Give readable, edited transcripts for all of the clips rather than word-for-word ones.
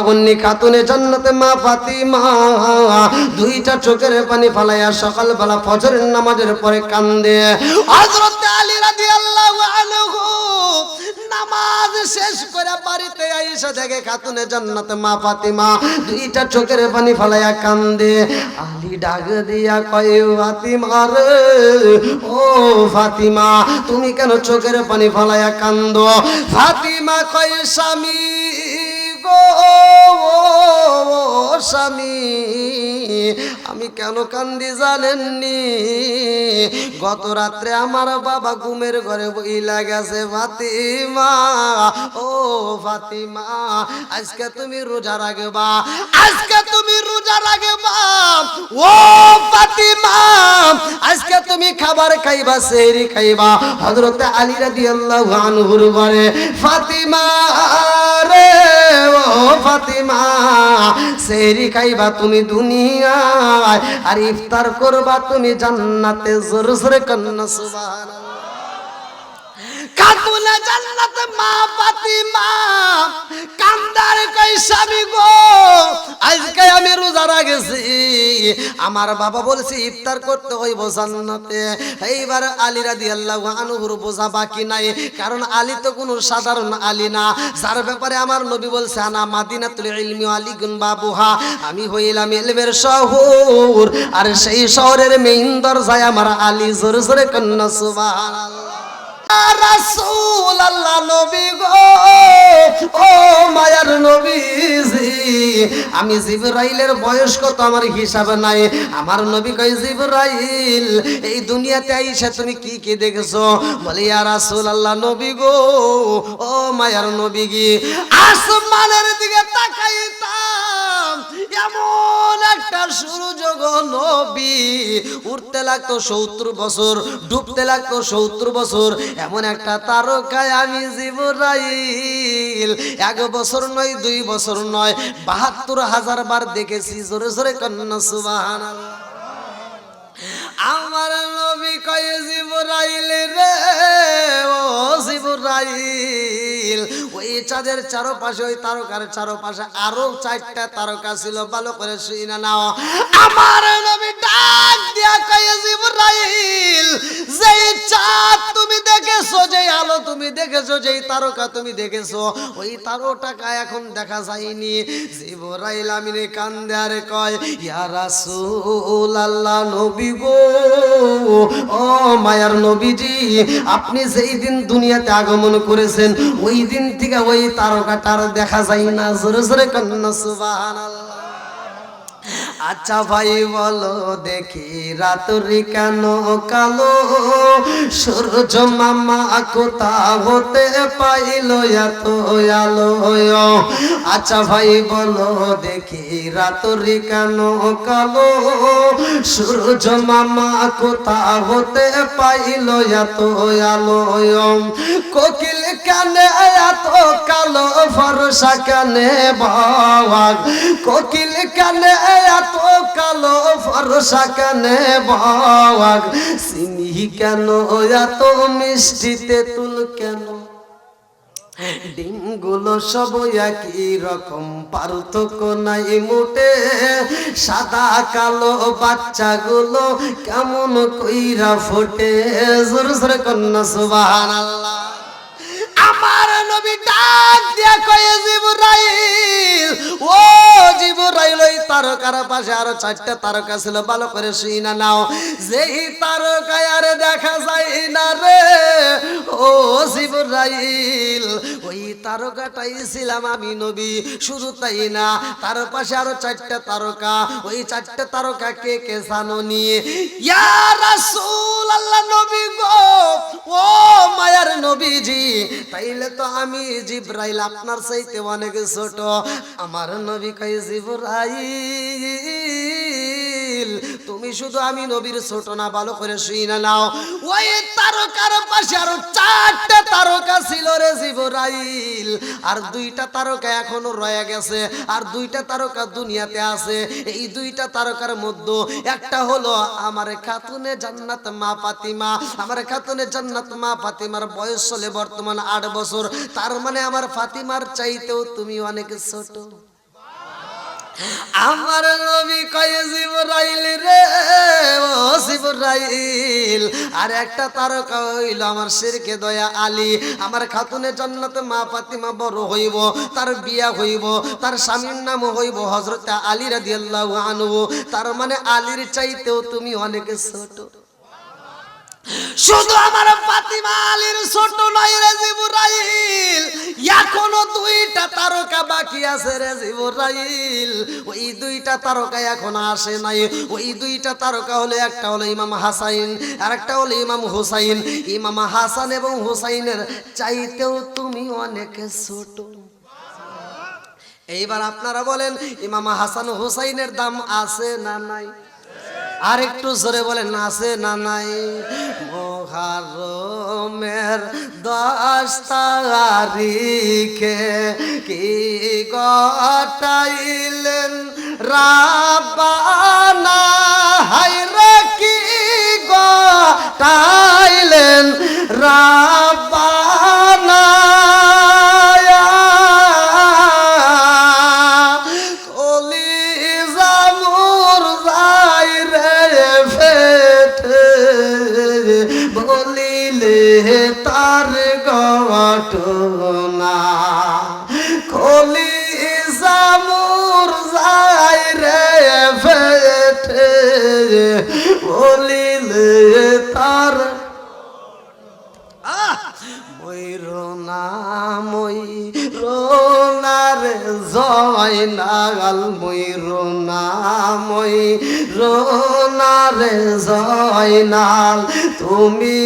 লাবণ্যী খাতুনে জান্নাতে মা ফাতিমা দুইটা চোখের পানি ফালাইয়া সকালবেলা ফজরের নামাজের পরে কান্দে। হযরত আলী রাদিয়াল্লাহু আনহু নামাজ শেষ করে বাড়িতে আইসা দেখে খাতুনে জান্নাতে মা ফাতিমা দুইটা চোখের পানি ফালাইয়া কান্দে। আলী ডাক দিয়া কয়, ফাতিমা রে, ও ফাতিমা তুমি কেন চোখের পানি ফালাইয়া কান্দো? ফাতিমা কয়, স্বামী গো স্বামী, আমি কেন কান্দি জানেননি? গত রাত্রে আমার বাবা ঘুমের ঘরে বইলা গেছে। ফাতিমা, ও ফাতিমা, আজকে তুমি রোজা রাখবা, আজকে তুমি রোজা রাখবা। ও ফাতিমা, আজকে তুমি খাবার খাইবা, সেহরি খাইবা। হযরত আলী রাদিয়াল্লাহু আনহুর ঘরে ফাতিমা রে, ও ফাতিমা, সেহরি খাইবা তুমি দুনিয়ায়, আর ইফতার করবা তুমি জান্নাতে। জোরে জোরে কন্না সুবহানাল্লাহ। খাতুনে জান্নাতে মা ফাতিমা কান্দার কই, স্বামী গো আজকে আমি রোজা রাখছি, আমার বাবা বলছে ইফতার করতে হইব জান্নাতে। এইবার আলী রাদিয়াল্লাহু আনহুর বোঝা বাকি নাই, কারণ আলী তো কোনো সাধারণ আলী না, যার ব্যাপারে আমার নবী বলছে আনা মাদিনাতুল ইলমি আলীগুন বাবুহা, আমি হইলাম ইলমের শহর, আর সেই শহরের মেইন দরজায় আমার আলী। জোরে জোরে কন্না সুবহানাল্লাহ। রাসূলুল্লাহ নবী গো, ও মায়ার নবীজি, আমি জিবরাইলের বয়স কত আমার হিসাব নাই। আমার নবী কয়, জিবরাইল এই দুনিয়াতে আইসা তুমি কি কি দেখেছো? বলে, ইয়া রাসূলুল্লাহ নবী গো, ও মায়ার নবী গি, আসমানের দিকে তাকাইতাম, এমন একটা সূর্য গো নবী, উঠতে লাগতো 70 বছর, ডুবতে লাগতো 70 বছর, এমন একটা তারকায় আমি জিবরাইল 1 বছর নয় 2 বছর নয় 72,000 বার দেখেছি। জোরে জোরে কন্না সুবহানাল্লাহ। আমার নবী কয়, জিবরাইল রে, ও জিবরাইল, ওই চাঁদের চারপাশে, ওই তারকার চারপাশে আরো 4টা তারকা ছিল, ভালো করে শুনে নাও। আমার নবী ডাক দিয়া কয়, জিবরাইল, যেই চাঁদ তুমি দেখেছো, যেই আলো তুমি দেখেছো, যেই তারকা তুমি দেখেছো, ওই তারকাটা এখন দেখা যায়নি। জিবরাইল আমিনে কান্দে আর কয়, ইয়া রাসূলুল্লাহ নবী গো, ও মায়ার নবীজি, আপনি যেই দিন দুনিয়াতে আগমন করেছেন ওই দিন থেকে ওই তারকাটার দেখা যায় না। জোরে জোরে কন্না সুবহানাল্লাহ। আচ্ছা ভাই বলো দেখি, রাত্রি কেন কালো, সূর্য মামা কোথা হতে পাইল এত আলো? আচ্ছা ভাই বলো দেখি, রাত্রি কেন কালো, সূর্য মামা কোথা হতে পাইল এত আলো? কোকিল কানে এত কালো, ফরসা কানে বাওয়াগ, কোকিল কানে এত কালো, ফরসা কানে বাওয়াগ, চিনি কেন এত মিষ্টি, তেঁতুল কেন, ডিমগুলো সব একই রকম, পার্থক্য নাই মোটে, সাদা কালো বাচ্চাগুলো কেমন কইরা ফোটে। জোরে জোরে কন্না সুবহানাল্লাহ। আমার নবী ডাক দিয়া কয়, জিবরাইল, ও জিবরাইল, ওই তারকার পাশে আরো 4টা তারকা ছিল, ভালো করে শুইনা নাও। যেই তারকা আর দেখা যায় না রে, ও জিবরাইল, ওই তারকাটাই ছিলাম আমি নবী। শুধু তাই না, তার পাশে আরো 4টা তারকা, ওই 4টা তারকা কে কে জানো নিয়ে? ইয়া রাসূলুল্লাহ নবী গো, ও মায়ার নবীজি, তাইলে তো আমি জিবরাইল আপনার চাইতে অনেক ছোট। আমার নবী কয়, জিবরাইল তুমি শুধু আমি নবীর ছোট না, ভালো করে শুইনা নাও। ওই তারকার পাশে আরো 4টা তারকা ছিল রে জিবরাইল, আর 2টা তারকা এখনো রয়ে গেছে, আর 2টা তারকা দুনিয়াতে আছে। এই 2টা তারকার মধ্যে একটা হলো আমার খাতুনে জান্নাত মা ফাতিমা। আমার খাতুনে জান্নাত মা ফাতিমার বয়স চলে বর্তমান 8 বছর, তার মানে আমার ফাতিমার চাইতেও তুমি অনেক ছোট। আমার নবী কয়ে জিবরাইল রে, ও জিবরাইল, আর একটা তারকা হইল আমার শিরকে দয়া আলী। আমার খাতুনে জান্নাতে মা ফাতিমা বড় হইব, তার বিয়া হইব, তার স্বামীর নাম হইব হযরত আলী রাদিয়াল্লাহু আনহু। তার মানে আলীর চাইতেও তুমি অনেক ছোট। শুধু আমার ফাতিমা আলীর ছোট নয় রে জিবরাইল, এখনো দুইটা তারকা বাকি আছে রে জিবরাইল। ওই দুইটা তারকা এখনো আসে নাই। ওই দুইটা তারকা হলো, একটা হলো ইমাম হাসাইন আর একটা হলো ইমাম হুসাইন। ইমাম হাসান এবং হুসাইনের চাইতেও তুমি অনেক ছোট। এইবার আপনারা বলেন, ইমাম হাসান হুসাইনের দাম আছে না নাই? আর একটু জোরে বলেন, আছে না নাই? মুহররমের 10 তারিখে কি গটাইলেন রাব্বানা, হায়রে কি গটাইলেন রাব্বানা। তার ঘটনা খলি জামুর যাই রে ফেটে, বলিলে তার ময়ূরনা ময়ূরনা রে জয়নাল, ময়ূরনা ময়ূরনা রে জয়নাল, তুমি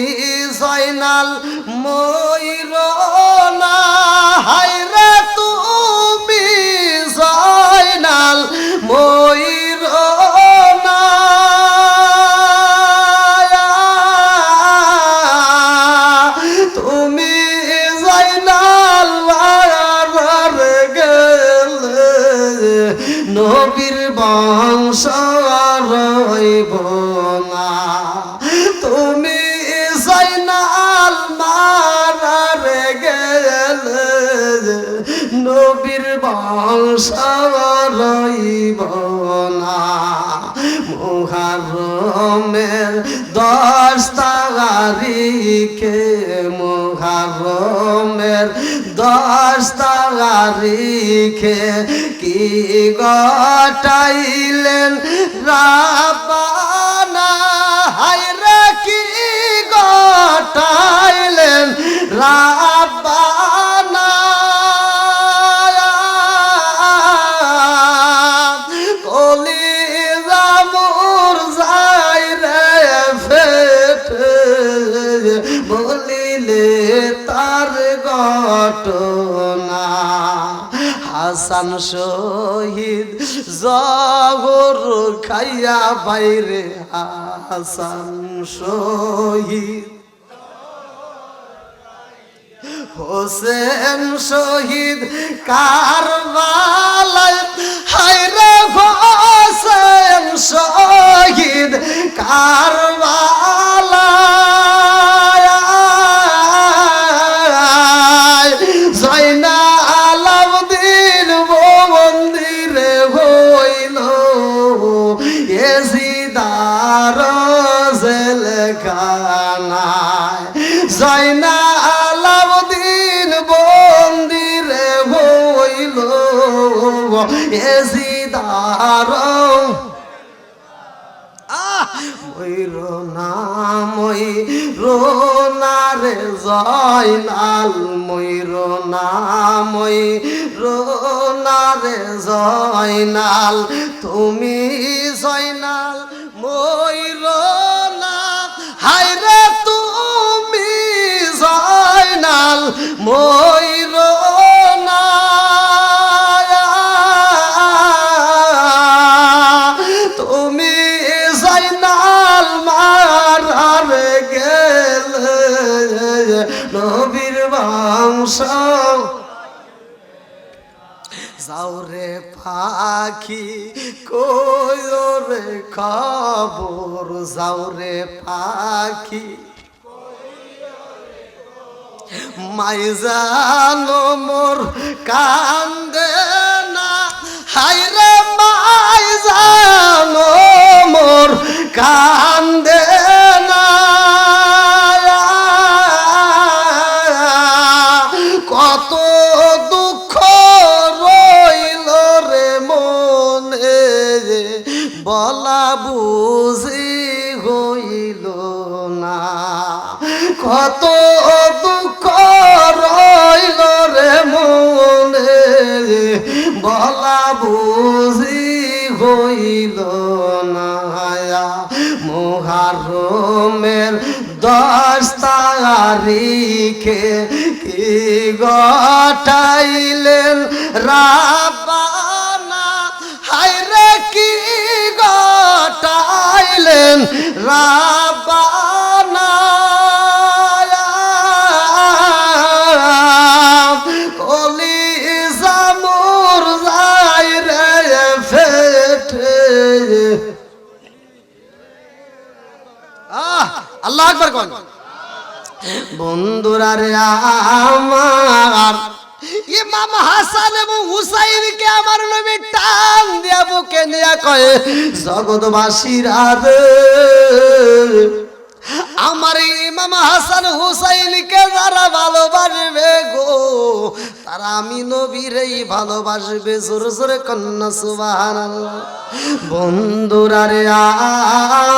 জয়নাল ময়ূরনা, হায়রে তুমি জয়নাল ময়ূরনা। তুমি জয়নাল মারার গেলে নবীর বংশ রইব না। তুমি জয়নাল মারার গেলে নবীর বংশ রইব না। মুহররমের 10 তারিখে, মুহররমের 10 তারিখে কি গটাইলেন রাব্বানা, হায়রে কি গটাইলেন রাব্বানা। কলিজা মোর যাই রে ফেটে, বলিলে তার ঘটনা। হাসান শহীদ জহর খাইয়া বাইরে, হাসান শহীদ হোসেন শহীদ কারবালায়, হায়রে হোসেন শহীদ কারবালায়, জয়নাল আবদিন মন্দিরে হইল এজিদার জেলখানায়, জয়নাল আবদিন মন্দিরে হইল এজিদার। ময়ূরনা ময়ূরনা রে জয়নাল, ময়ূরনা ময়ূরনা রে জয়নাল, তুমি জয়নাল ময়ূরনা, হায়রে তুমি জয়নাল ময়ূরনা। তুমি জয়নাল মারার গেলে নবীর বংশ। যাওরে পাখি কইরে খবর, যাওরে পাখি মাইজানো মোর কান্দে না, হায়রে মা কত দুঃখ রইল রে মনে বলা বুঝি হইল না মুহররমের 10 তারিখে কি গটাইলেন রাব্বানা হায়রে কি গটাইলেন রাব্বানা কলিজা মোর যায় রে ফেটে আল্লাহু আকবার কোন বন্ধুরা রে আমার ইমাম হাসান এবং হুসাইনকে আমার নবী টান দিয়া বুকে নিয়া কয় জগৎবাসীরা রে আমার ইমাম হাসান হুসাইনকে যারা ভালোবাসবে গো তারা আমি নবীরেই ভালোবাসবে জোরে জোরে কন্যা সুবহানাল্লাহ বন্ধুরা রে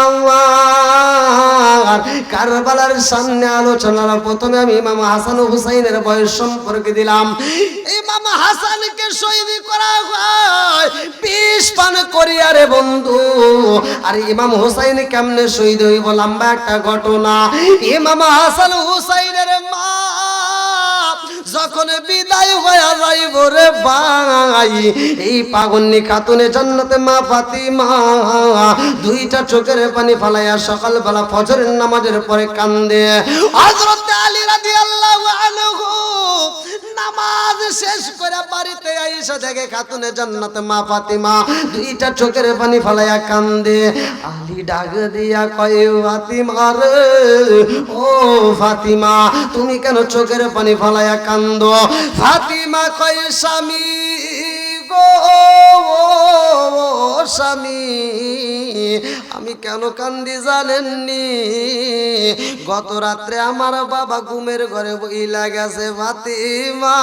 আমার কারবালার সামনে আলোচনার প্রথমে আমি ইমাম হাসান ও হুসাইনের বয়স সম্পর্কে দিলাম ইমাম হাসানকে শহীদ করা হয় বিষ পান করিয়া রে বন্ধু আর ইমাম হুসাইন কেমনে শহীদ হইব লম্বা একটা ঘটনা ইমাম হাসান হুসাইনের মা যখন বিদায় হয়ে যাইব রে ভাই এই পাগন্নি খাতুনে জান্নাতে মা ফাতিমা দুইটা চোখের পানি ফালাইয়া সকালবেলা ফজরের নামাজের পরে কান্দে হযরত আলী রাদিয়াল্লাহু আনহু নামাজ শেষ করে বাড়িতে আইসা দেখে খাতুনে জান্নাতে মা ফাতিমা দুইটা চোখের পানি ফালাইয়া কান্দে আলী ডাক দিয়া কয় ফাতিমা রে ও ফাতিমা তুমি কেন চোখের পানি ফালাইয়া কান্দো ফাতিমা কয় স্বামী গো স্বামী আমি কেন কান্দি জানেননি গত রাত্রে আমার বাবা ঘুমের ঘরে বইলা গেছে ফাতিমা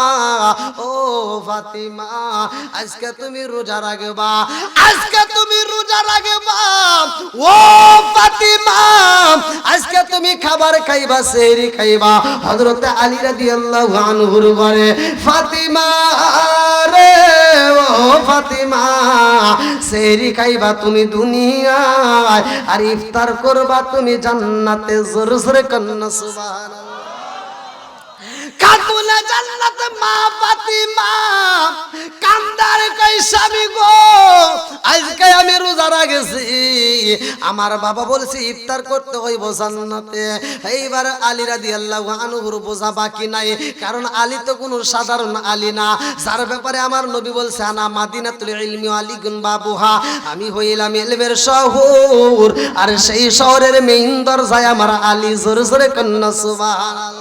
ও ফাতিমা আজকে তুমি রোজা রাখবা আজকে তুমি রোজা রাখবা ও ফাতিমা আজকে তুমি খাবার খাইবা সেহরি খাইবা হযরত আলী রাদিয়াল্লাহু আনহুর ঘরে ফাতিমা রে ও ফাতিমা সেহরি খাইবা তুমি দুনিয়ায় আর ইফতার করবা তুমি জান্নাতে জোরে জোরে কন্না সুবহানাল্লাহ খাতুনে জান্নাতে মা ফাতিমা কান্দার কই স্বামী গো আজকে আমি রোজা রাখছি আমার বাবা বলছে ইফতার করতে হইব জান্নাতে এইবার আলী রাদিয়াল্লাহু আনহুর বোঝা বাকি নাই কারণ আলী তো কোনো সাধারণ আলী না যার ব্যাপারে আমার নবী বলছে আনা মাদিনাতুল ইলমি আলীগুন বাবুহা আমি হইলাম ইলমের শহর আর সেই শহরের মেইন দরজায় আমার আলী জোরে জোরে কন্না সুবহানাল্লাহ